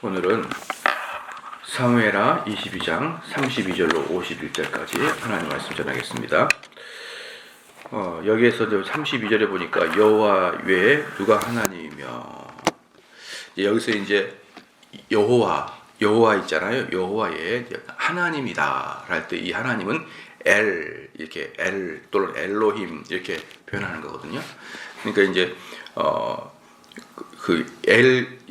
오늘은 사무엘하 22장 32절로 51절까지 하나님 말씀 전하겠습니다. 여기에서 32절에 보니까 여호와 외에 누가 하나님이며, 여기서 이제 여호와 있잖아요. 여호와의 하나님이다 할 때 이 하나님은 이렇게 또는 엘로힘 이렇게 표현하는 거거든요. 그러니까 이제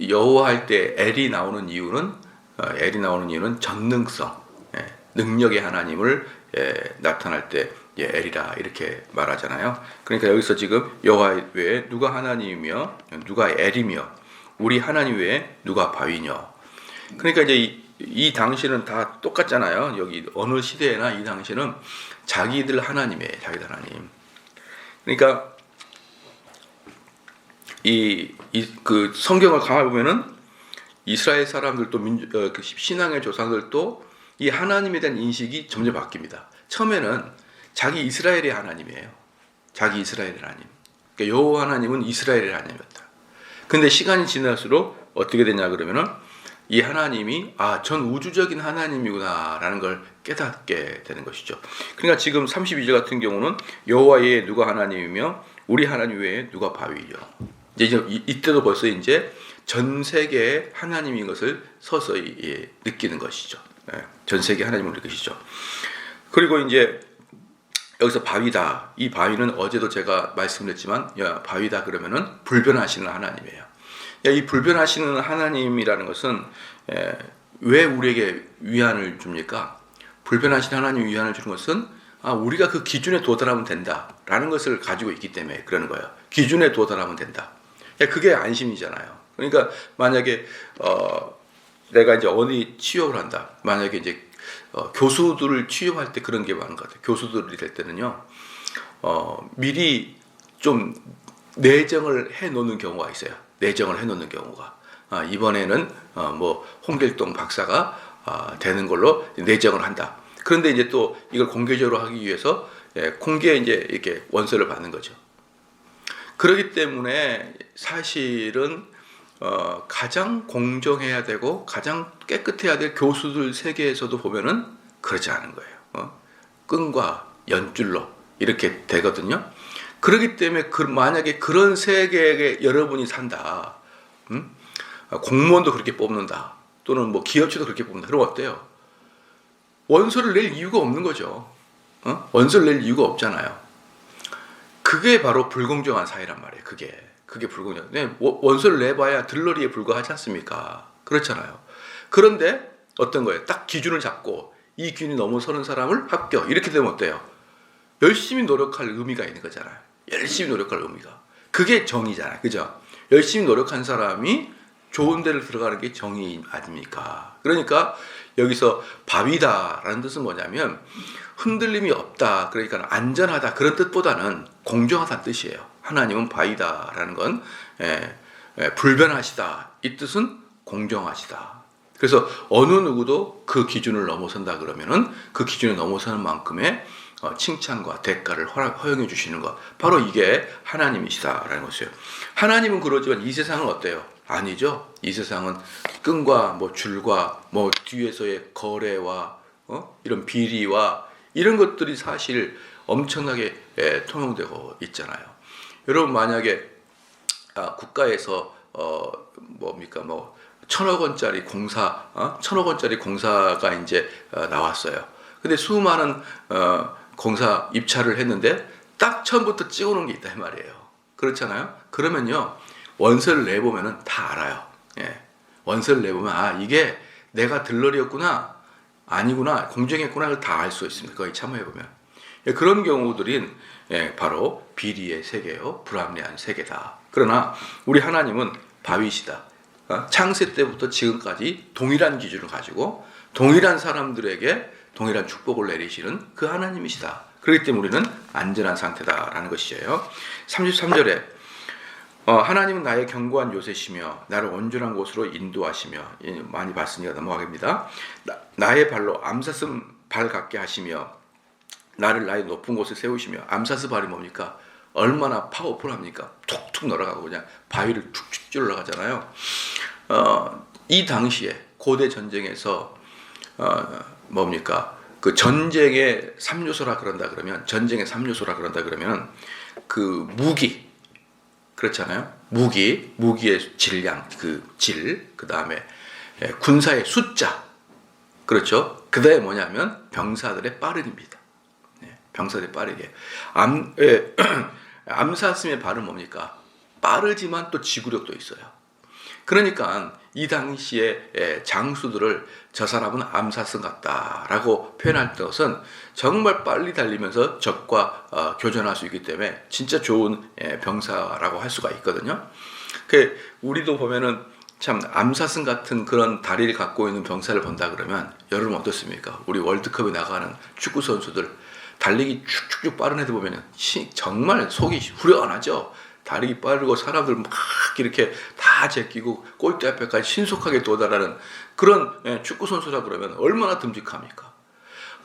여호와 할 때 엘이 나오는 이유는 전능성, 능력의 하나님을 나타날 때 엘이라 이렇게 말하잖아요. 그러니까 여기서 지금 여호와 외에 누가 하나님이며 누가 엘이며 우리 하나님 외에 누가 바위냐. 그러니까 이제 이 당시는 다 똑같잖아요. 여기 어느 시대나 이 당시는 자기들 하나님이에요. 자기들 하나님. 그러니까 그 성경을 가만 보면은 이스라엘 사람들도 그 신앙의 조상들도 이 하나님에 대한 인식이 점점 바뀝니다. 처음에는 자기 이스라엘의 하나님이에요. 자기 이스라엘의 하나님. 그러니까 여호와 하나님은 이스라엘의 하나님이었다. 근데 시간이 지날수록 어떻게 되냐 그러면은 이 하나님이 전 우주적인 하나님이구나라는 걸 깨닫게 되는 것이죠. 그러니까 지금 32절 같은 경우는 여호와 외에 누가 하나님이며 우리 하나님 외에 누가 바위죠. 이때도 벌써 이제 전 세계의 하나님인 것을 서서히 느끼는 것이죠. 전 세계 하나님을 느끼시죠. 그리고 이제 여기서 바위다. 이 바위는 어제도 제가 말씀드렸지만 바위다 그러면은 불변하시는 하나님이에요. 이 불변하시는 하나님이라는 것은 왜 우리에게 위안을 줍니까? 불변하시는 하나님이 위안을 주는 것은 우리가 그 기준에 도달하면 된다라는 것을 가지고 있기 때문에 그러는 거예요. 기준에 도달하면 된다. 그게 안심이잖아요. 그러니까 만약에 내가 이제 어디 취업을 한다. 만약에 이제 교수들을 취업할 때 그런 게 많은 것 같아요. 교수들이 될 때는요, 미리 좀 내정을 해놓는 경우가 있어요. 내정을 해놓는 경우가 이번에는 뭐 홍길동 박사가 되는 걸로 내정을 한다. 그런데 이제 또 이걸 공개적으로 하기 위해서 공개 이제 이렇게 원서를 받는 거죠. 그렇기 때문에 사실은 가장 공정해야 되고 가장 깨끗해야 될 교수들 세계에서도 보면은 그렇지 않은 거예요. 끈과 연줄로 이렇게 되거든요. 그렇기 때문에 만약에 그런 세계에 여러분이 산다, 공무원도 그렇게 뽑는다, 또는 뭐 기업체도 그렇게 뽑는다, 그럼 어때요? 원서를 낼 이유가 없는 거죠. 원서를 낼 이유가 없잖아요. 그게 바로 불공정한 사회란 말이에요. 그게 불공정. 원서를 내봐야 들러리에 불과하지 않습니까? 그렇잖아요. 그런데 어떤 거예요? 딱 기준을 잡고 이 기준이 넘어서는 사람을 합격. 이렇게 되면 어때요? 열심히 노력할 의미가 있는 거잖아요. 열심히 노력할 의미가. 그게 정의잖아요. 그죠? 열심히 노력한 사람이 좋은 데를 들어가는 게 정의 아닙니까? 그러니까 여기서 바위다라는 뜻은 뭐냐면 흔들림이 없다, 그러니까 안전하다, 그런 뜻보다는 공정하다는 뜻이에요. 하나님은 바위다라는 건 불변하시다, 이 뜻은 공정하시다. 그래서 어느 누구도 그 기준을 넘어선다 그러면은 그 기준을 넘어서는 만큼의 칭찬과 대가를 허용해 주시는 것, 바로 이게 하나님이시다라는 것이에요. 하나님은 그러지만 이 세상은 어때요? 아니죠. 이 세상은 끈과 뭐 줄과 뭐 뒤에서의 거래와 이런 비리와 이런 것들이 사실 엄청나게 통용되고 있잖아요. 여러분 만약에 국가에서 뭡니까 뭐 1,000억 원짜리 공사, 1,000억 원짜리 공사가 이제 나왔어요. 근데 수많은 공사 입찰을 했는데 딱 처음부터 찍어놓은 게 있다 이 말이에요. 그렇잖아요. 그러면요 원서를 내보면은 다 알아요. 원서를 내보면 이게 내가 들러리였구나, 아니구나, 공정했구나, 를 다 알 수 있습니다. 거기 참여해보면. 그런 경우들인 바로 비리의 세계요, 불합리한 세계다. 그러나 우리 하나님은 바위시다. 창세 때부터 지금까지 동일한 기준을 가지고 동일한 사람들에게 동일한 축복을 내리시는 그 하나님이시다. 그렇기 때문에 우리는 안전한 상태다라는 것이에요. 33절에 하나님은 나의 견고한 요새시며 나를 온전한 곳으로 인도하시며, 많이 봤으니까 넘어가겠습니다. 나의 발로 암사슴 발 같게 하시며 나를 나의 높은 곳에 세우시며. 암사슴 발이 뭡니까? 얼마나 파워풀합니까? 툭툭 날아가고 그냥 바위를 툭툭 찔러가잖아요. 이 당시에 고대 전쟁에서 뭡니까? 그 전쟁의 3요소라 그런다 그러면 그 무기 그렇잖아요. 무기의 질량, 그 다음에 군사의 숫자, 그렇죠. 그 다음에 뭐냐면 병사들의 빠르기입니다. 병사들의 빠르게. 암사슴의 발은 뭡니까? 빠르지만 또 지구력도 있어요. 그러니까 이 당시에 장수들을 저 사람은 암사슴 같다라고 표현할 것은 정말 빨리 달리면서 적과 교전할 수 있기 때문에 진짜 좋은 병사라고 할 수가 있거든요. 우리도 보면은 참 암사슴 같은 그런 다리를 갖고 있는 병사를 본다 그러면 여러분 어떻습니까? 우리 월드컵에 나가는 축구 선수들 달리기 축축축 빠른 애들 보면은 정말 속이 후련하죠. 달리기 빠르고 사람들 막 이렇게 다 제끼고 골대 앞에까지 신속하게 도달하는 그런 축구 선수라 그러면 얼마나 듬직합니까?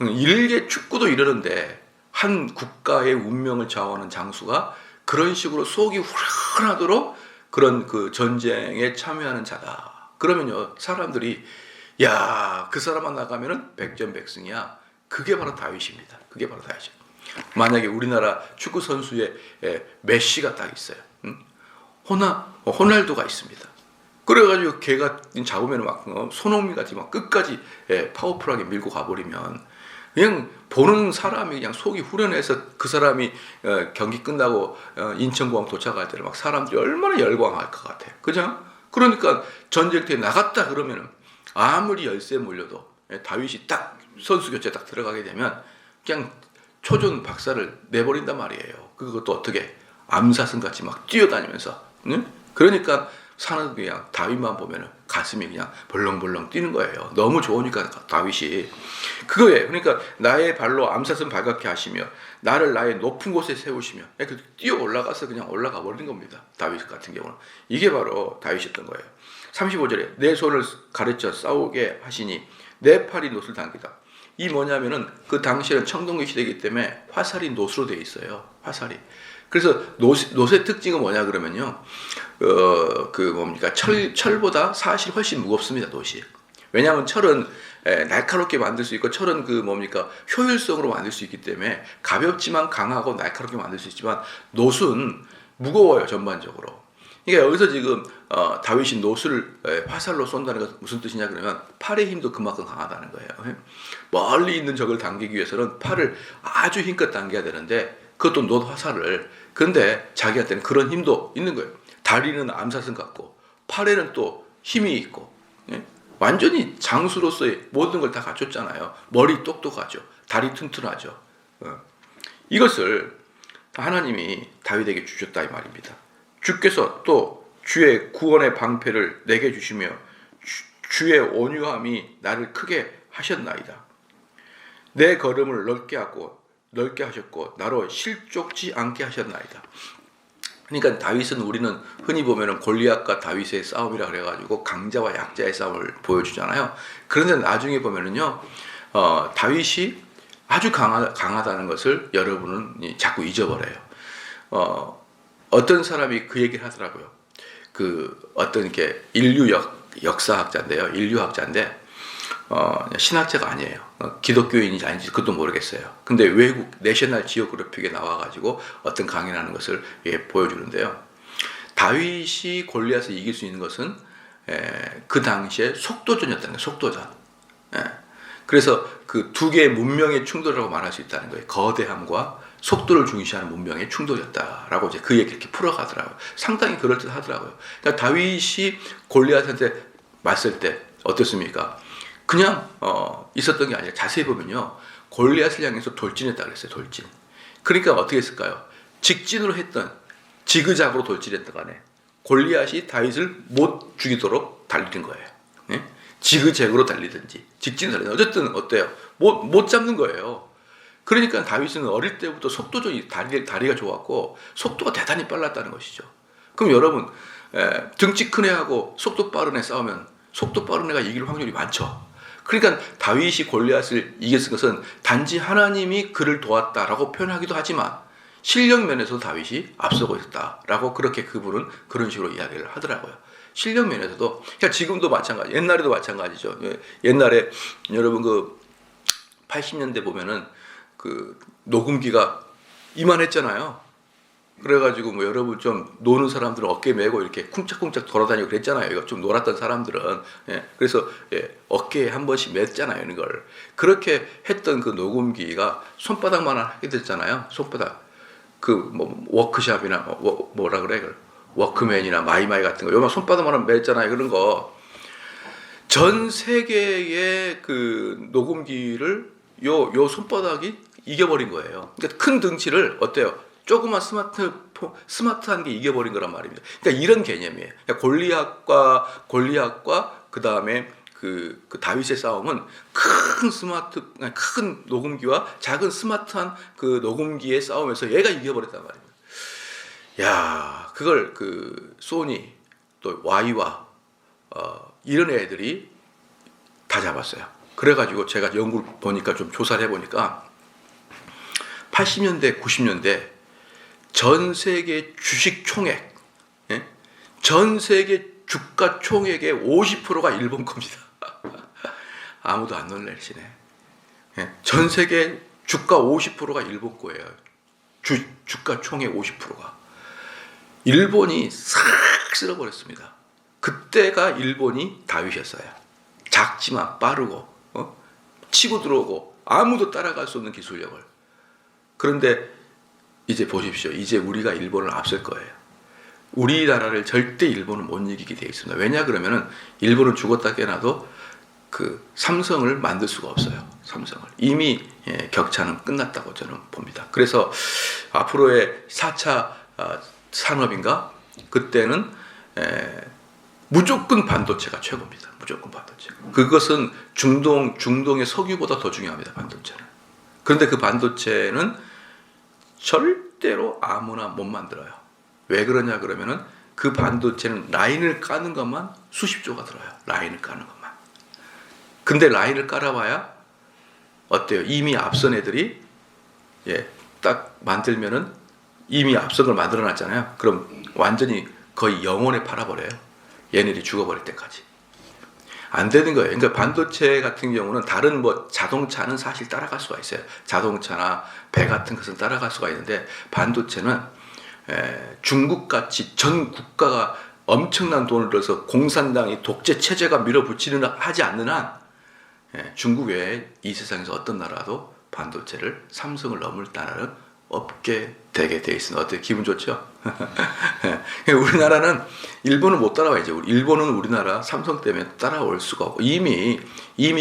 일개 축구도 이러는데 한 국가의 운명을 좌우하는 장수가 그런 식으로 속이 후련하도록 그런 그 전쟁에 참여하는 자다. 그러면요 사람들이 야, 그 사람만 나가면은 백전백승이야. 그게 바로 다윗입니다. 그게 바로 다윗이에요. 만약에 우리나라 축구 선수의 메시가 딱 있어요. 호날두가 있습니다. 그래가지고 걔가 잡으면 막 손흥민 같이 막 끝까지 파워풀하게 밀고 가버리면 그냥 보는 사람이 그냥 속이 후련해서 그 사람이 경기 끝나고 인천공항 도착할 때는 막 사람들이 얼마나 열광할 것 같아요. 그죠? 그러니까 전쟁터에 나갔다 그러면은 아무리 열세에 몰려도 다윗이 딱 선수 교체 딱 들어가게 되면 그냥 초전 박사를 내버린단 말이에요. 그것도 어떻게 암사슴 같이 막 뛰어다니면서, 응? 그러니까 사는 그냥 다윗만 보면은 가슴이 그냥 벌렁벌렁 뛰는 거예요. 너무 좋으니까 다윗이 그거예요. 그러니까 나의 발로 암사슴 발갛게 하시며 나를 나의 높은 곳에 세우시며 뛰어 올라가서 그냥 올라가 버리는 겁니다. 다윗 같은 경우는 이게 바로 다윗이었던 거예요. 35절에 내 손을 가르쳐 싸우게 하시니 내 팔이 놋을 당기다. 이 뭐냐면은 그 당시에는 청동기 시대이기 때문에 화살이 놋으로 되어 있어요. 화살이. 그래서 놋의 특징은 뭐냐 그러면요. 뭡니까? 철보다 사실 훨씬 무겁습니다, 놋이. 왜냐하면 철은 날카롭게 만들 수 있고 철은 효율성으로 만들 수 있기 때문에 가볍지만 강하고 날카롭게 만들 수 있지만 놋은 무거워요, 전반적으로. 그러니까 여기서 지금 다윗이 놋을 화살로 쏜다는 것은 무슨 뜻이냐 그러면 팔의 힘도 그만큼 강하다는 거예요. 멀리 있는 적을 당기기 위해서는 팔을 아주 힘껏 당겨야 되는데 그것도 놋 화살을. 근데 자기한테는 그런 힘도 있는 거예요. 다리는 암사슴 같고 팔에는 또 힘이 있고 완전히 장수로서의 모든 걸 다 갖췄잖아요. 머리 똑똑하죠. 다리 튼튼하죠. 이것을 하나님이 다윗에게 주셨다 이 말입니다. 주께서 또 주의 구원의 방패를 내게 주시며 주의 온유함이 나를 크게 하셨나이다. 내 걸음을 넓게 하셨고 나로 실족지 않게 하셨나이다. 그러니까 다윗은 우리는 흔히 보면은 골리앗과 다윗의 싸움이라 그래가지고 강자와 약자의 싸움을 보여주잖아요. 그런데 나중에 보면은요, 다윗이 아주 강하다는 것을 여러분은 자꾸 잊어버려요. 어떤 사람이 그 얘기를 하더라고요. 어떤 이렇게 역사학자인데요. 인류학자인데, 신학자가 아니에요. 기독교인인지 아닌지 그것도 모르겠어요. 근데 외국 내셔널 지오그래픽에 나와가지고 어떤 강의를 하는 것을 보여주는데요. 다윗이 골리앗을 이길 수 있는 것은 그 당시에 속도전이었다는 거예요. 속도전. 그래서 그 두 개의 문명의 충돌이라고 말할 수 있다는 거예요. 거대함과 속도를 중시하는 문명의 충돌이었다라고 이제 그 얘기를 이렇게 풀어가더라고요. 상당히 그럴듯하더라고요. 그러니까 다윗이 골리앗한테 맞설 때 어떻습니까? 그냥 있었던 게 아니라 자세히 보면요. 골리앗을 향해서 돌진했다 그랬어요. 돌진. 그러니까 어떻게 했을까요? 직진으로 했던 지그작으로 돌진했던 간에 골리앗이 다윗을 못 죽이도록 달리는 거예요. 네? 지그재그로 달리든지 직진으로 달리든지 어쨌든 어때요? 못 잡는 거예요. 그러니까 다윗은 어릴 때부터 속도전이 다리가 좋았고 속도가 대단히 빨랐다는 것이죠. 그럼 여러분 등치 큰 애하고 속도 빠른 애 싸우면 속도 빠른 애가 이길 확률이 많죠. 그러니까 다윗이 골리앗을 이겼을 것은 단지 하나님이 그를 도왔다라고 표현하기도 하지만 실력 면에서 다윗이 앞서고 있었다라고 그렇게 그분은 그런 식으로 이야기를 하더라고요. 실력 면에서도. 그러니까 지금도 마찬가지, 옛날에도 마찬가지죠. 옛날에 여러분 그 80년대 보면은 그 녹음기가 이만했잖아요. 그래가지고 뭐 여러분 좀 노는 사람들은 어깨 메고 이렇게 쿵짝쿵짝 돌아다니고 그랬잖아요. 이거 좀 놀았던 사람들은. 그래서 어깨에 한 번씩 맸잖아요. 이걸. 그렇게 했던 그 녹음기가 손바닥만 하게 됐잖아요. 손바닥. 그 뭐 워크샵이나 뭐라 그래? 워크맨이나 마이마이 같은 거. 요만 손바닥만 맸잖아요. 그런 거. 전 세계의 그 녹음기를 요 손바닥이 이겨버린 거예요. 그러니까 큰 등치를 어때요? 조그만 스마트한 게 이겨버린 거란 말입니다. 그러니까 이런 개념이에요. 그러니까 골리앗과 그 다음에 그 다윗의 싸움은 큰 녹음기와 작은 스마트한 그 녹음기의 싸움에서 얘가 이겨버렸단 말입니다. 야, 그걸 그 소니 또 와이와 이런 애들이 다 잡았어요. 그래가지고 제가 연구를 보니까 좀 조사를 해보니까 80년대, 90년대 전 세계 주식 총액, 전 세계 주가 총액의 50%가 일본 겁니다. 아무도 안 놀라시네. 전 세계 주가 50%가 일본 거예요. 주가 총액 50%가. 일본이 싹 쓸어버렸습니다. 그때가 일본이 다윗이었어요. 작지만 빠르고 치고 들어오고 아무도 따라갈 수 없는 기술력을. 그런데 이제 보십시오. 이제 우리가 일본을 앞설 거예요. 우리나라를 절대 일본은 못 이기게 되어 있습니다. 왜냐 그러면은 일본은 죽었다 깨어나도 그 삼성을 만들 수가 없어요. 삼성을. 이미 격차는 끝났다고 저는 봅니다. 그래서 앞으로의 4차 산업인가? 그때는 무조건 반도체가 최고입니다. 무조건 반도체. 그것은 중동의 석유보다 더 중요합니다. 반도체는. 그런데 그 반도체는 절대로 아무나 못 만들어요. 왜 그러냐 그러면은 그 반도체는 라인을 까는 것만 수십조가 들어요. 라인을 까는 것만. 근데 라인을 깔아봐야 어때요? 이미 앞선 애들이 딱 만들면은 이미 앞선 걸 만들어놨잖아요. 그럼 완전히 거의 영원에 팔아버려요. 얘네들이 죽어버릴 때까지. 안 되는 거예요. 그러니까 반도체 같은 경우는 다른 뭐 자동차는 사실 따라갈 수가 있어요. 자동차나 배 같은 것은 따라갈 수가 있는데 반도체는 중국같이 전 국가가 엄청난 돈을 들여서 공산당이 독재 체제가 밀어붙이는 하지 않는 한 중국 외에 이 세상에서 어떤 나라도 반도체를 삼성을 넘을 나라는 없게 되게 돼 있습니다. 어때요? 기분 좋죠? 우리나라는 일본을 못 따라와야죠. 일본은 우리나라 삼성 때문에 따라올 수가 없고 이미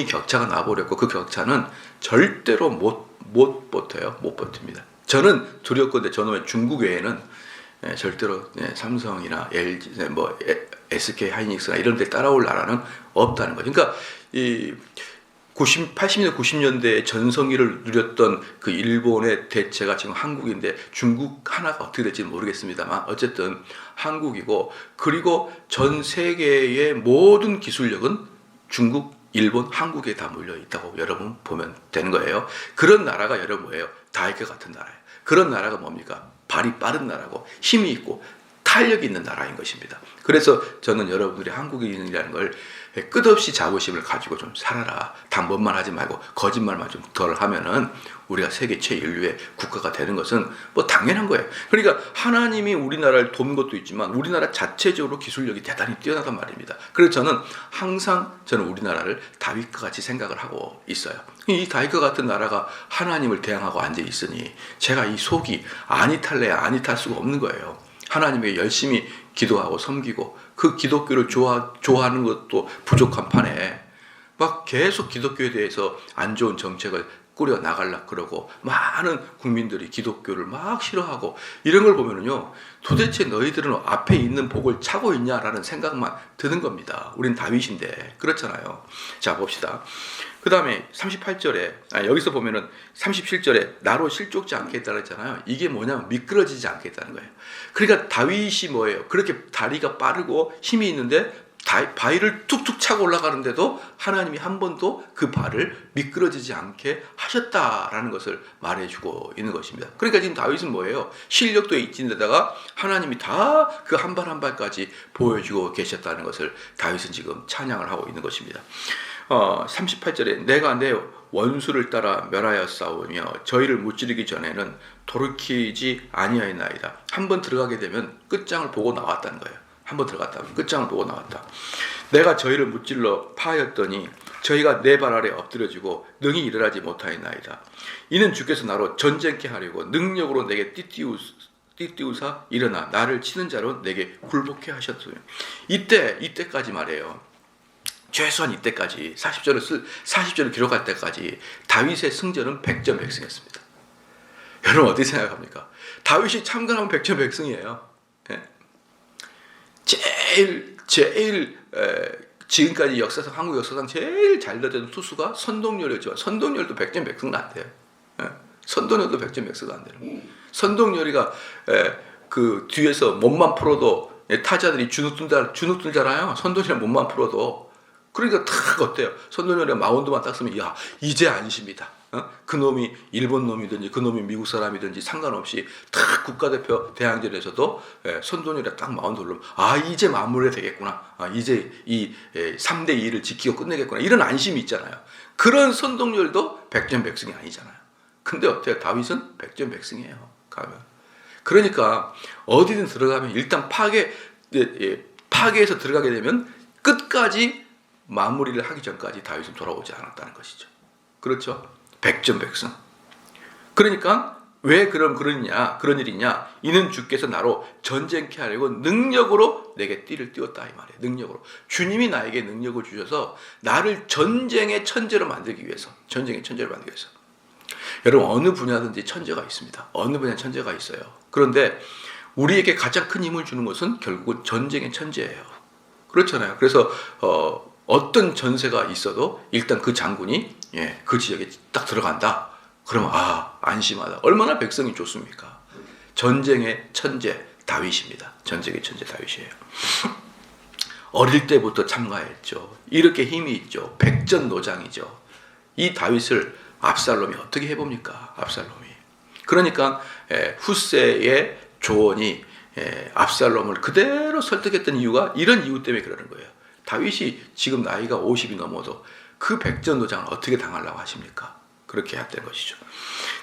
격차가 나버렸고 그 격차는 절대로 못 버텨요. 못 버팁니다. 저는 두렵건데 저는 중국 외에는 절대로 삼성이나 LG, 뭐 SK 하이닉스나 이런 데 따라올 나라는 없다는 거죠. 그러니까 이 80년, 90년대에 전성기를 누렸던 그 일본의 대체가 지금 한국인데 중국 하나가 어떻게 될지는 모르겠습니다만 어쨌든 한국이고 그리고 전 세계의 모든 기술력은 중국, 일본, 한국에 다 몰려 있다고 여러분 보면 되는 거예요. 그런 나라가 여러분 뭐예요? 다이크 같은 나라예요. 그런 나라가 뭡니까? 발이 빠른 나라고 힘이 있고 탄력이 있는 나라인 것입니다. 그래서 저는 여러분들이 한국인이라는 걸 끝없이 자부심을 가지고 좀 살아라. 당번만 하지 말고 거짓말만 좀 덜 하면은 우리가 세계 최인류의 국가가 되는 것은 뭐 당연한 거예요. 그러니까 하나님이 우리나라를 돕는 것도 있지만 우리나라 자체적으로 기술력이 대단히 뛰어나단 말입니다. 그래서 저는 항상 우리나라를 다윗과 같이 생각을 하고 있어요. 이 다윗과 같은 나라가 하나님을 대항하고 앉아 있으니 제가 이 속이 아니 탈래야 아니 탈 수가 없는 거예요. 하나님에게 열심히 기도하고 섬기고 그 기독교를 좋아하는 것도 부족한 판에 막 계속 기독교에 대해서 안 좋은 정책을 꾸려 나가려고 그러고 많은 국민들이 기독교를 막 싫어하고 이런 걸 보면은요 도대체 너희들은 앞에 있는 복을 차고 있냐라는 생각만 드는 겁니다. 우린 다윗인데 그렇잖아요. 자 봅시다. 그 다음에 38절에 여기서 보면은 37절에 나로 실족지 않겠다고 했잖아요. 이게 뭐냐면 미끄러지지 않겠다는 거예요. 그러니까 다윗이 뭐예요? 그렇게 다리가 빠르고 힘이 있는데 바위를 툭툭 차고 올라가는데도 하나님이 한 번도 그 발을 미끄러지지 않게 하셨다라는 것을 말해주고 있는 것입니다. 그러니까 지금 다윗은 뭐예요? 실력도 있는 데다가 하나님이 다 그 한 발 한 발까지 보여주고 계셨다는 것을 다윗은 지금 찬양을 하고 있는 것입니다. 38절에 내가 내 원수를 따라 멸하여 싸우며 저희를 무찌르기 전에는 돌이키지 아니하였나이다. 한번 들어가게 되면 끝장을 보고 나왔다는 거예요. 한번 들어갔다 끝장을 보고 나왔다. 내가 저희를 무찔러 파하였더니 저희가 내 발 아래 엎드려지고 능히 일어나지 못하였나이다. 이는 주께서 나로 전쟁케 하려고 능력으로 내게 띠띠우사 일어나 나를 치는 자로 내게 굴복케 하셨으며. 이때까지 말해요. 최소한 이때까지 40절을 기록할 때까지 다윗의 승전은 100전 100승이었습니다. 여러분 어떻게 생각합니까? 다윗이 참관하면 100전 100승이에요. 제일 지금까지 역사상 한국 역사상 제일 잘 되던 투수가 선동열이었지만 선동열도 100전 100승은 안 돼요. 선동열도 100전 100승은 안 돼요. 선동열이가 그 뒤에서 몸만 풀어도 타자들이 주눅 들잖아요. 선동열이 몸만 풀어도. 그러니까 탁 어때요? 선동열이 마운드만 딱 쓰면 야 이제 안심이다. 그 놈이 일본 놈이든지 그 놈이 미국 사람이든지 상관없이 탁 국가대표 대항전에서도 선동열이 딱 마운드 올라오면 아 이제 마무리가 되겠구나. 이제 이 3대2를 지키고 끝내겠구나. 이런 안심이 있잖아요. 그런 선동열도 100전 100승이 아니잖아요. 근데 어때요? 다윗은 100전 100승이에요. 가면. 그러니까 어디든 들어가면 일단 파괴해서 들어가게 되면 끝까지 마무리를 하기 전까지 다윗은 돌아오지 않았다는 것이죠. 그렇죠? 100전 100승. 그러니까 왜 그런 일이냐? 이는 주께서 나로 전쟁케 하려고 능력으로 내게 띠를 띄웠다 이 말이에요. 능력으로. 주님이 나에게 능력을 주셔서 나를 전쟁의 천재로 만들기 위해서. 여러분 어느 분야든지 천재가 있습니다. 어느 분야 천재가 있어요. 그런데 우리에게 가장 큰 힘을 주는 것은 결국은 전쟁의 천재예요. 그렇잖아요. 그래서 어떤 전세가 있어도 일단 그 장군이 그 지역에 딱 들어간다. 그러면 안심하다. 얼마나 백성이 좋습니까? 전쟁의 천재 다윗입니다. 전쟁의 천재 다윗이에요. 어릴 때부터 참가했죠. 이렇게 힘이 있죠. 백전노장이죠. 이 다윗을 압살롬이 어떻게 해봅니까? 압살롬이. 그러니까 후세의 조언이 압살롬을 그대로 설득했던 이유가 이런 이유 때문에 그러는 거예요. 다윗이 지금 나이가 50이 넘어도 그 백전노장을 어떻게 당하려고 하십니까? 그렇게 했던 것이죠.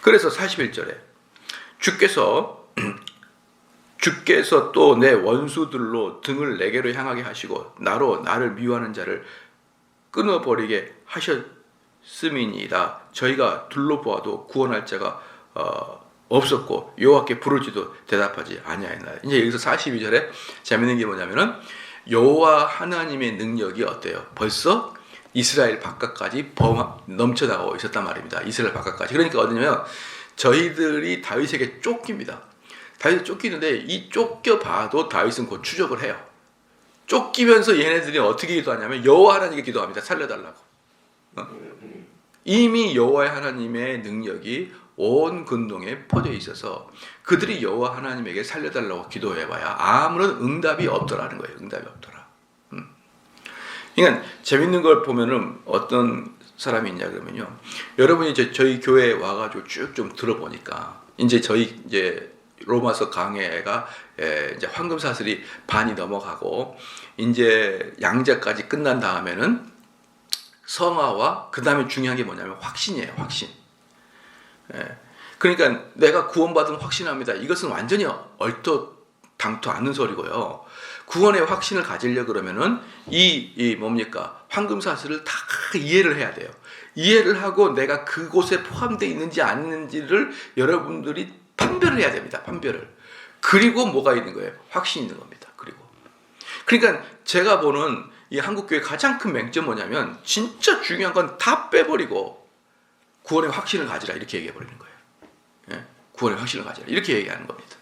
그래서 41절에 주께서 또 내 원수들로 등을 내게로 향하게 하시고 나로 나를 미워하는 자를 끊어버리게 하셨음이니이다. 저희가 둘러보아도 구원할 자가 없었고 여호와께 부르지도 대답하지 아니하였나이다. 이제 여기서 42절에 재밌는 게 뭐냐면은 여호와 하나님의 능력이 어때요? 벌써 이스라엘 바깥까지 넘쳐나고 있었단 말입니다. 이스라엘 바깥까지. 그러니까 어디냐면 저희들이 다윗에게 쫓깁니다. 다윗이 쫓기는데 이 쫓겨봐도 다윗은 곧 추적을 해요. 쫓기면서 얘네들이 어떻게 기도하냐면 여호와 하나님께 기도합니다. 살려달라고. 이미 여호와 하나님의 능력이 온 근동에 퍼져 있어서 그들이 여호와 하나님에게 살려달라고 기도해봐야 아무런 응답이 없더라는 거예요. 응답이 없더라. 그러니까 재밌는 걸 보면은 어떤 사람이 있냐 그러면요. 여러분이 이제 저희 교회에 와가지고 쭉 좀 들어보니까 이제 로마서 강해가 이제 황금사슬이 반이 넘어가고 이제 양자까지 끝난 다음에는 성화와 그 다음에 중요한 게 뭐냐면 확신이에요. 확신. 그러니까 내가 구원받은 확신합니다. 이것은 완전히 얼토당토 않는 소리고요. 구원의 확신을 가지려 그러면은 이 뭡니까? 황금사슬을 다 이해를 해야 돼요. 이해를 하고 내가 그곳에 포함되어 있는지 아닌지를 여러분들이 판별을 해야 됩니다. 판별을. 그리고 뭐가 있는 거예요? 확신이 있는 겁니다. 그러니까 제가 보는 이 한국교회 가장 큰 맹점 뭐냐면 진짜 중요한 건 다 빼버리고 구원의 확신을 가지라 이렇게 얘기해 버리는 거예요. 구원의 확신을 가지라 이렇게 얘기하는 겁니다.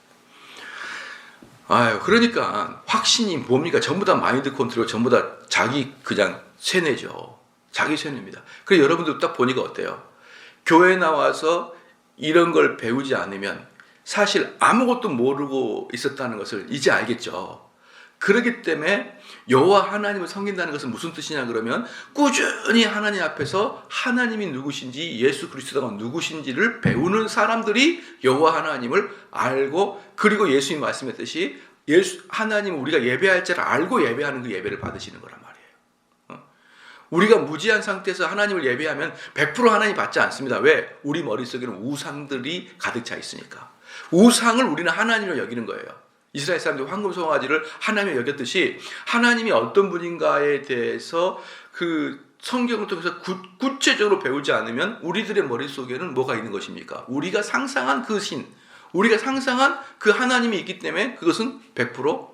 그러니까 확신이 뭡니까? 전부 다 마인드 컨트롤, 전부 다 자기 그냥 세뇌죠. 자기 세뇌입니다. 그래서 여러분들 딱 보니까 어때요? 교회 나와서 이런 걸 배우지 않으면 사실 아무것도 모르고 있었다는 것을 이제 알겠죠. 그렇기 때문에 여호와 하나님을 섬긴다는 것은 무슨 뜻이냐 그러면 꾸준히 하나님 앞에서 하나님이 누구신지 예수 그리스도가 누구신지를 배우는 사람들이 여호와 하나님을 알고 그리고 예수님이 말씀했듯이 하나님 우리가 예배할 자를 알고 예배하는 그 예배를 받으시는 거란 말이에요. 우리가 무지한 상태에서 하나님을 예배하면 100% 하나님 받지 않습니다. 왜? 우리 머릿속에는 우상들이 가득 차 있으니까. 우상을 우리는 하나님으로 여기는 거예요. 이스라엘 사람들이 황금 송아지를 하나님이 여겼듯이 하나님이 어떤 분인가에 대해서 그 성경을 통해서 구체적으로 배우지 않으면 우리들의 머릿속에는 뭐가 있는 것입니까? 우리가 상상한 그 신, 우리가 상상한 그 하나님이 있기 때문에 그것은 100%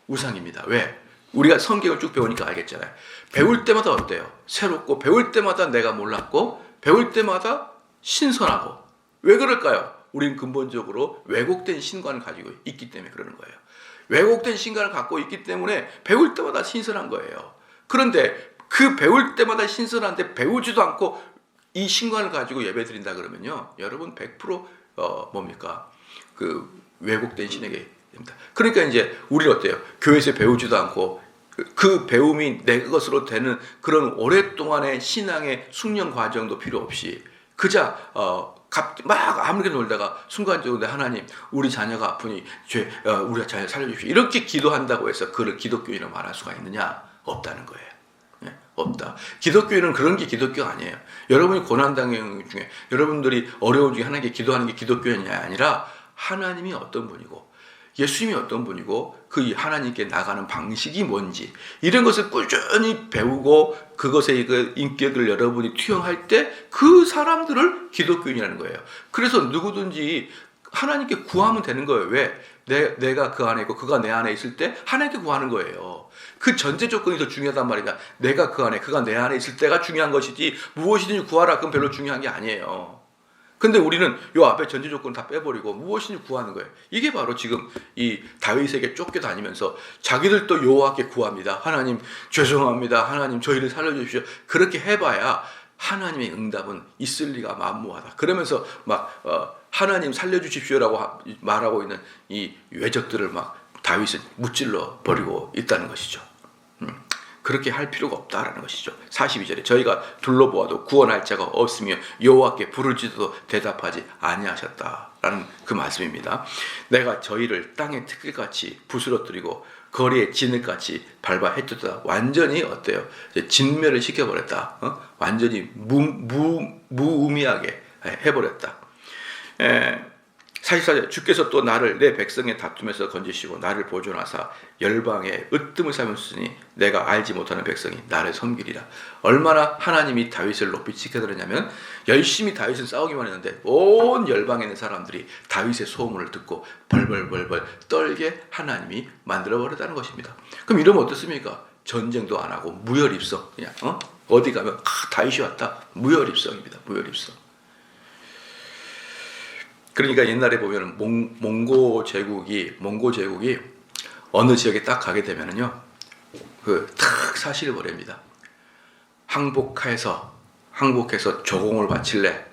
우상입니다. 왜? 우리가 성경을 쭉 배우니까 알겠잖아요. 배울 때마다 어때요? 새롭고 배울 때마다 내가 몰랐고 배울 때마다 신선하고 왜 그럴까요? 우리는 근본적으로 왜곡된 신관을 가지고 있기 때문에 그러는 거예요. 왜곡된 신관을 갖고 있기 때문에 배울 때마다 신선한 거예요. 그런데 그 배울 때마다 신선한데 배우지도 않고 이 신관을 가지고 예배드린다 그러면요. 여러분 100% 뭡니까? 그 왜곡된 신에게 됩니다. 그러니까 이제 우리는 어때요? 교회에서 배우지도 않고 그 배움이 내 것으로 되는 그런 오랫동안의 신앙의 숙련 과정도 필요 없이 그저 막 아무렇게 놀다가 순간적으로 하나님 우리 자녀가 아프니 우리 자녀 살려주십시오 이렇게 기도한다고 해서 그를 기독교인으로 말할 수가 있느냐? 없다는 거예요. 없다. 기독교인은 그런 게 기독교가 아니에요. 여러분이 고난당하는 중에 여러분들이 어려움 중에 하나님께 기도하는 게 기독교인이 아니라 하나님이 어떤 분이고 예수님이 어떤 분이고 그 하나님께 나가는 방식이 뭔지 이런 것을 꾸준히 배우고 그것의 그 인격을 여러분이 투영할 때 그 사람들을 기독교인이라는 거예요. 그래서 누구든지 하나님께 구하면 되는 거예요. 왜? 내가 그 안에 있고 그가 내 안에 있을 때 하나님께 구하는 거예요. 그 전제 조건이 더 중요하단 말이다. 내가 그 안에 그가 내 안에 있을 때가 중요한 것이지 무엇이든지 구하라 그건 별로 중요한 게 아니에요. 근데 우리는 요 앞에 전제 조건 다 빼버리고 무엇이든지 구하는 거예요. 이게 바로 지금 이 다윗에게 쫓겨다니면서 자기들도 여호와께 구합니다. 하나님 죄송합니다. 하나님 저희를 살려주십시오. 그렇게 해봐야 하나님의 응답은 있을 리가 만무하다. 그러면서 막 하나님 살려주십시오라고 말하고 있는 이 외적들을 막 다윗은 무찔러 버리고 있다는 것이죠. 그렇게 할 필요가 없다라는 것이죠. 42절에 저희가 둘러보아도 구원할 자가 없으며 여호와께 부르짖어도 대답하지 아니하셨다라는 그 말씀입니다. 내가 저희를 땅의 티끌같이 부스러뜨리고 거리에 진흙같이 밟아 헤쳤다. 완전히 어때요? 진멸을 시켜버렸다. 완전히 무의미하게 해버렸다. 44절 주께서 또 나를 내 백성의 다툼에서 건지시고 나를 보존하사 열방에 으뜸을 삼으시니 내가 알지 못하는 백성이 나를 섬기리라. 얼마나 하나님이 다윗을 높이 지켜드렸냐면 열심히 다윗은 싸우기만 했는데 온 열방에 있는 사람들이 다윗의 소문을 듣고 벌벌벌벌 떨게 하나님이 만들어버렸다는 것입니다. 그럼 이러면 어떻습니까? 전쟁도 안 하고 무혈입성 그냥 어디 가면 다윗이 왔다. 무혈입성입니다. 무혈입성. 그러니까 옛날에 보면 몽고 제국이 어느 지역에 딱 가게 되면은요, 탁 사실을 보냅니다. 항복해서 조공을 바칠래,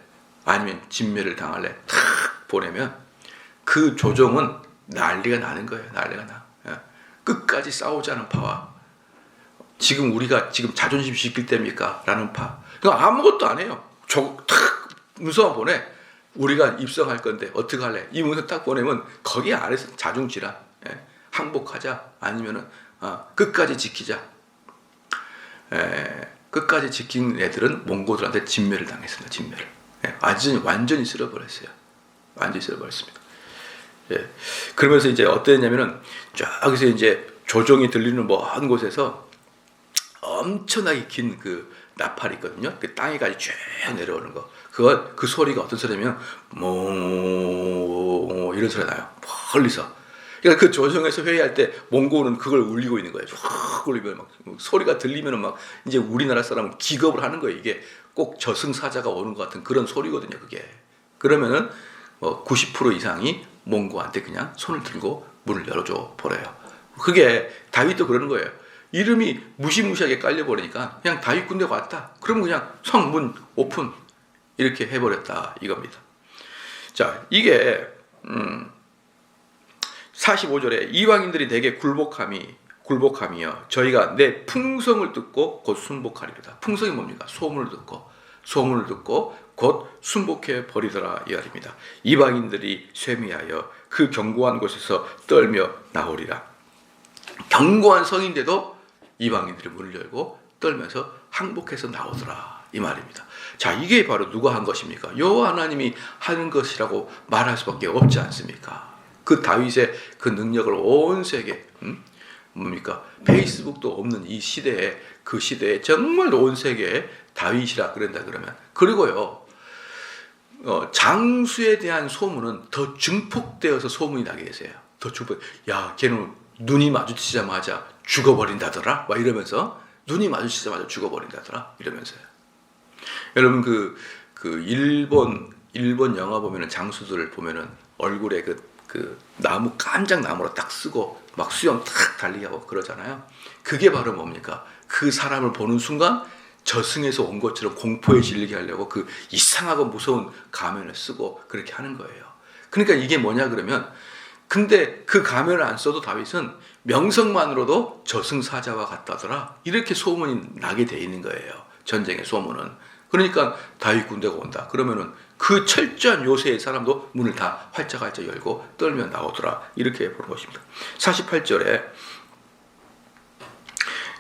아니면 진멸을 당할래, 탁 보내면 그 조정은 난리가 나는 거예요. 난리가 나. 끝까지 싸우자는 파와 우리가 지금 자존심 지킬 때입니까? 라는 파. 그러니까 아무것도 안 해요. 탁 문서만 보내. 우리가 입성할 건데 어떻게 할래? 이 문서 딱 보내면 거기 안에서 자중질환, 항복하자 아니면은 끝까지 지키자. 끝까지 지킨 애들은 몽고들한테 진멸을 당했습니다. 진멸을. 완전히 쓸어버렸어요. 완전히 쓸어버렸습니다. 그러면서 이제 어땠냐면은 저기서 이제 조종이 들리는 먼 곳에서 엄청나게 긴 그 나팔이 있거든요. 그 땅에까지 쭉 내려오는 거. 그 소리가 어떤 소리냐면 뭐 이런 소리가 나요. 멀리서. 그러니까 그 조정에서 회의할 때 몽고는 그걸 울리고 있는 거예요. 쫙 울리면 막 소리가 들리면은 막 이제 우리나라 사람은 기겁을 하는 거예요. 이게 꼭 저승사자가 오는 것 같은 그런 소리거든요. 그게. 그러면은 90% 이상이 몽고한테 그냥 손을 들고 문을 열어줘 버려요. 그게 다윗도 그러는 거예요. 이름이 무시무시하게 깔려버리니까 그냥 다윗 군대가 왔다. 그럼 그냥 성문 오픈 이렇게 해버렸다 이겁니다. 자, 이게 45절에 이방인들이 내게 굴복함이여 저희가 내 풍성을 듣고 곧 순복하리로다. 풍성이 뭡니까? 소문을 듣고 곧 순복해 버리더라 이 말입니다. 이방인들이 쇠미하여 그 견고한 곳에서 떨며 나오리라. 견고한 성인데도 이방인들이 문을 열고 떨면서 항복해서 나오더라 이 말입니다. 자, 이게 바로 누가 한 것입니까? 여호와 하나님이 하는 것이라고 말할 수밖에 없지 않습니까? 그 다윗의 그 능력을 온 세계, 뭡니까? 페이스북도 없는 이 시대에, 그 시대에 정말 온 세계에 다윗이라 그런다 그러면, 그리고요, 장수에 대한 소문은 더 증폭되어서 소문이 나게 되세요. 더 증폭. 야, 걔는 눈이 마주치자마자 죽어버린다더라. 막 이러면서 눈이 마주치자마자 죽어버린다더라. 이러면서요. 여러분 그 일본 영화 보면은 장수들 보면은 얼굴에 그 나무 깜짝 나무로 딱 쓰고 막 수염 탁 달리게 하고 그러잖아요. 그게 바로 뭡니까? 그 사람을 보는 순간 저승에서 온 것처럼 공포에 질리게 하려고 그 이상하고 무서운 가면을 쓰고 그렇게 하는 거예요. 그러니까 이게 뭐냐 그러면, 근데 그 가면을 안 써도 다윗은 명성만으로도 저승사자와 같다더라. 이렇게 소문이 나게 돼 있는 거예요. 전쟁의 소문은. 그러니까 다윗 군대가 온다. 그러면은 그 철저한 요새의 사람도 문을 다 활짝 열고 떨며 나오더라. 이렇게 보는 것입니다. 48절에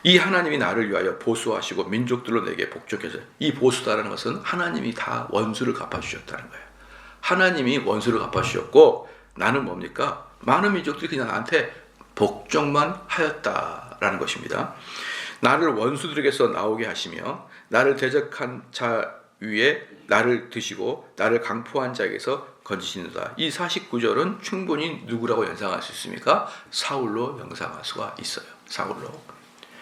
이 하나님이 나를 위하여 보수하시고 민족들로 내게 복종해서, 이 보수다라는 것은 하나님이 다 원수를 갚아주셨다는 거예요. 하나님이 원수를 갚아주셨고 나는 뭡니까? 많은 민족들이 그냥 나한테 복종만 하였다라는 것입니다. 나를 원수들에게서 나오게 하시며 나를 대적한 자 위에 나를 드시고 나를 강포한 자에게서 건지시는다. 이 49절은 충분히 누구라고 연상할 수 있습니까? 사울로 연상할 수가 있어요. 사울로.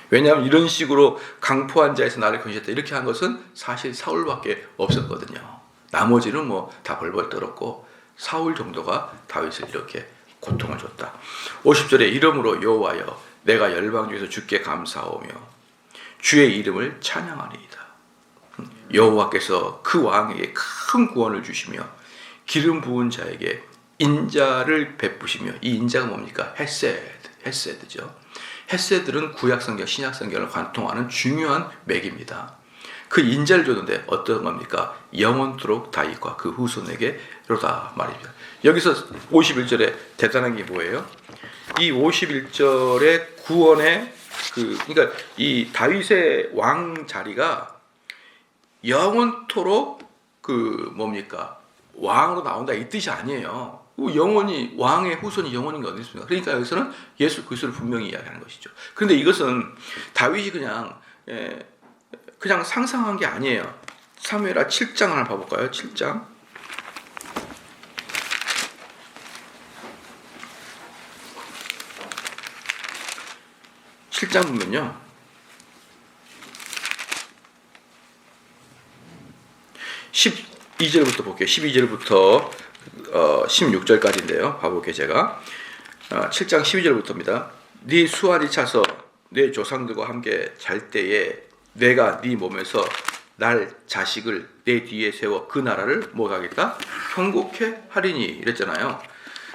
왜냐하면 이런 식으로 강포한 자에서 나를 건지셨다 이렇게 한 것은 사실 사울밖에 없었거든요. 나머지는 뭐 다 벌벌 떨었고 사울 정도가 다윗을 이렇게 고통을 줬다. 50절에 이름으로 여호와여 내가 열방 중에서 주께 감사하오며 주의 이름을 찬양하리이다. 여호와께서 그 왕에게 큰 구원을 주시며 기름 부은 자에게 인자를 베푸시며, 이 인자가 뭡니까? 헤세드죠. 헤세드는 구약성경, 신약성경을 관통하는 중요한 맥입니다. 그 인자를 줬는데 어떤 겁니까? 영원토록 다윗과 그 후손에게로다 말입니다. 여기서 51절에 대단한 게 뭐예요? 이 51절의 구원의 그러니까 이 다윗의 왕 자리가 영원토록 뭡니까? 왕으로 나온다 이 뜻이 아니에요. 영원히 왕의 후손이 영원인 게 어디 있습니까? 그러니까 여기서는 예수 그리스도를 분명히 이야기하는 것이죠. 그런데 이것은 다윗이 그냥 상상한 게 아니에요. 사무엘하 7장 하나 봐볼까요? 7장. 7장 보면요. 12절부터 볼게요. 12절부터 16절까지인데요. 봐볼게요. 제가 7장 12절부터입니다. 네 수완이 차서 내 조상들과 함께 잘 때에 내가 네 몸에서 날 자식을 내 뒤에 세워 그 나라를 뭐하겠다? 형곡해 하리니 이랬잖아요.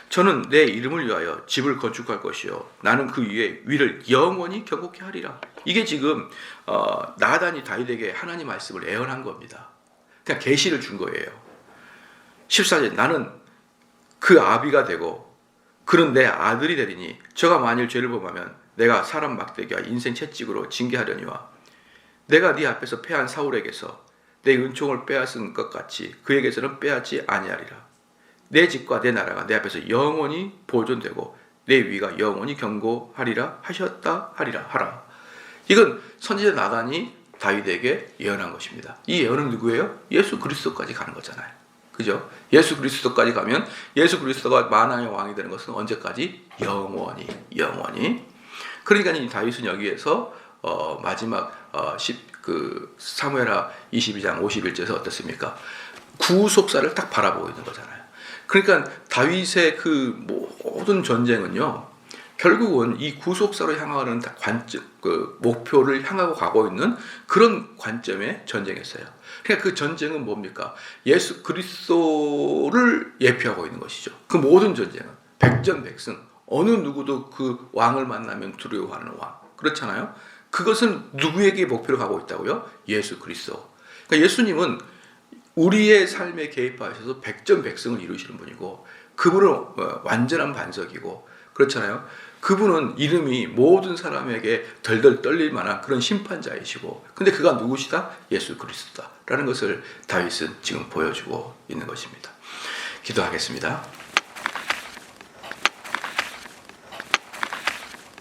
저는 내 이름을 위하여 집을 건축할 것이요 나는 그 위를 영원히 경곡해 하리라. 이게 지금 나단이 다윗에게 하나님 말씀을 예언한 겁니다. 그냥 계시를 준 거예요. 14절 나는 그 아비가 되고 그는 내 아들이 되리니 저가 만일 죄를 범하면 내가 사람 막대기와 인생 채찍으로 징계하려니와 내가 네 앞에서 패한 사울에게서 내 은총을 빼앗은 것 같이 그에게서는 빼앗지 아니하리라. 내 집과 내 나라가 내 앞에서 영원히 보존되고 내 위가 영원히 견고하리라 하셨다 하라. 이건 선지자 나단이 다윗에게 예언한 것입니다. 이 예언은 누구예요? 예수 그리스도까지 가는 거잖아요. 그죠? 예수 그리스도까지 가면 예수 그리스도가 만왕의 왕이 되는 것은 언제까지? 영원히. 그러니까 이 다윗은 여기에서 마지막 사무엘하 22장 51절에서 어떻습니까? 구속사를 딱 바라보고 있는 거잖아요. 그러니까 다윗의 그 모든 전쟁은요, 결국은 이 구속사로 향하는 관점, 목표를 향하고 가고 있는 그런 관점의 전쟁이었어요. 그러니까 그 전쟁은 뭡니까? 예수 그리스도를 예표하고 있는 것이죠. 그 모든 전쟁은 백전백승, 어느 누구도 그 왕을 만나면 두려워하는 왕. 그렇잖아요. 그것은 누구에게 목표로 가고 있다고요? 예수 그리스도. 그러니까 예수님은 우리의 삶에 개입하셔서 백전백승을 이루시는 분이고 그분은 완전한 반석이고 그렇잖아요. 그분은 이름이 모든 사람에게 덜덜 떨릴 만한 그런 심판자이시고 근데 그가 누구시다? 예수 그리스도다라는 것을 다윗은 지금 보여주고 있는 것입니다. 기도하겠습니다.